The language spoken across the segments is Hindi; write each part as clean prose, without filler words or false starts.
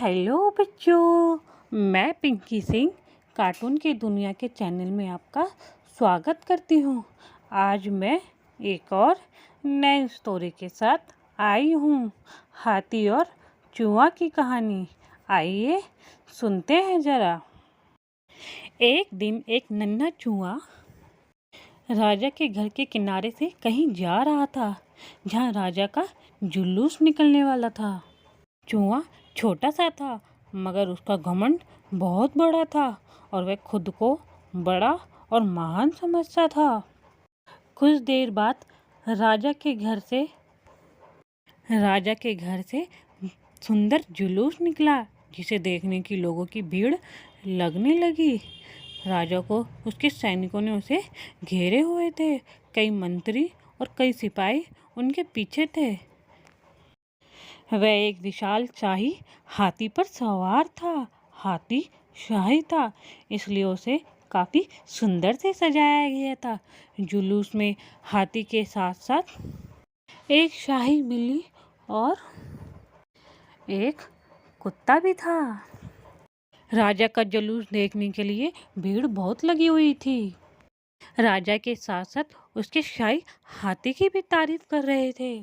हेलो बच्चों, मैं पिंकी सिंह कार्टून की दुनिया के चैनल में आपका स्वागत करती हूँ। आज मैं एक और नई स्टोरी के साथ आई हूँ, हाथी और चूहा की कहानी। आइए सुनते हैं ज़रा। एक दिन एक नन्हा चूहा राजा के घर के किनारे से कहीं जा रहा था, जहाँ राजा का जुलूस निकलने वाला था। चूहा छोटा सा था, मगर उसका घमंड बहुत बड़ा था और वह खुद को बड़ा और महान समझता था। कुछ देर बाद राजा के घर से सुंदर जुलूस निकला, जिसे देखने की लोगों की भीड़ लगने लगी। राजा को उसके सैनिकों ने उसे घेरे हुए थे। कई मंत्री और कई सिपाही उनके पीछे थे। वह एक विशाल शाही हाथी पर सवार था। हाथी शाही था, इसलिए उसे काफ़ी सुंदर से सजाया गया था। जुलूस में हाथी के साथ साथ एक शाही बिल्ली और एक कुत्ता भी था। राजा का जुलूस देखने के लिए भीड़ बहुत लगी हुई थी। राजा के साथ साथ उसके शाही हाथी की भी तारीफ कर रहे थे।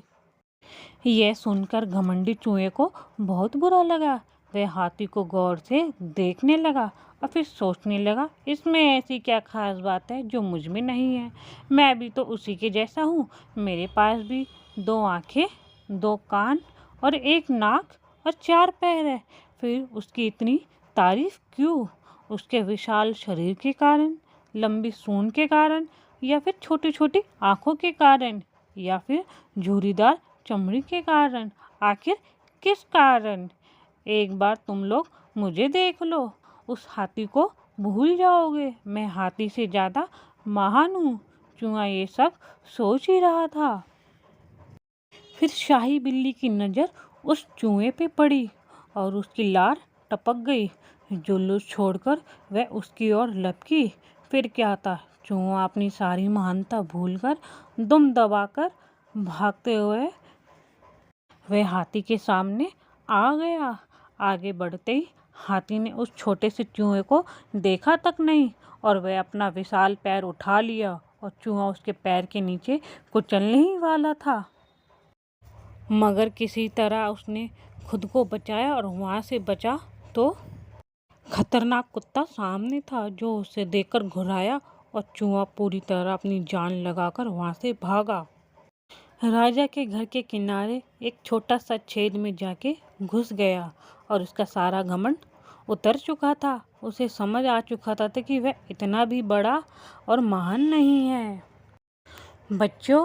यह सुनकर घमंडी चूहे को बहुत बुरा लगा। वह हाथी को गौर से देखने लगा और फिर सोचने लगा, इसमें ऐसी क्या खास बात है जो मुझ में नहीं है। मैं भी तो उसी के जैसा हूँ। मेरे पास भी 2 आँखें, 2 कान और 1 नाक और 4 पैर है। फिर उसकी इतनी तारीफ क्यों? उसके विशाल शरीर के कारण, लंबी सूंड के कारण, या फिर छोटी छोटी आँखों के कारण, या फिर झुर्रीदार चमड़ी के कारण? आखिर किस कारण? एक बार तुम लोग मुझे देख लो, उस हाथी को भूल जाओगे। मैं हाथी से ज़्यादा महान हूँ। चूहा ये सब सोच ही रहा था। फिर शाही बिल्ली की नज़र उस चूहे पे पड़ी और उसकी लार टपक गई। जुलूस छोड़कर वह उसकी ओर लपकी। फिर क्या था, चूहा अपनी सारी महानता भूलकर दुम दबाकर भागते हुए वह हाथी के सामने आ गया। आगे बढ़ते ही हाथी ने उस छोटे से चूहे को देखा तक नहीं और वह अपना विशाल पैर उठा लिया और चूहा उसके पैर के नीचे कुचलने ही वाला था। मगर किसी तरह उसने खुद को बचाया और वहाँ से बचा तो खतरनाक कुत्ता सामने था, जो उसे देखकर घुराया और चूहा पूरी तरह अपनी जान लगाकर वहाँ से भागा। राजा के घर के किनारे एक छोटा सा छेद में जाके घुस गया और उसका सारा घमंड उतर चुका था। उसे समझ आ चुका था कि वह इतना भी बड़ा और महान नहीं है। बच्चों,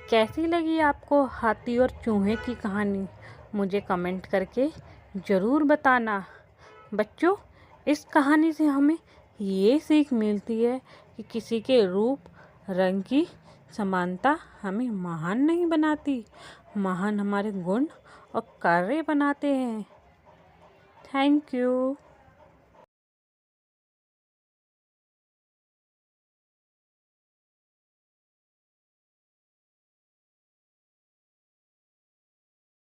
कैसी लगी आपको हाथी और चूहे की कहानी? मुझे कमेंट करके ज़रूर बताना। बच्चों, इस कहानी से हमें ये सीख मिलती है कि किसी के रूप रंग की समानता हमें महान नहीं बनाती। महान हमारे गुण और कार्य बनाते हैं। Thank you.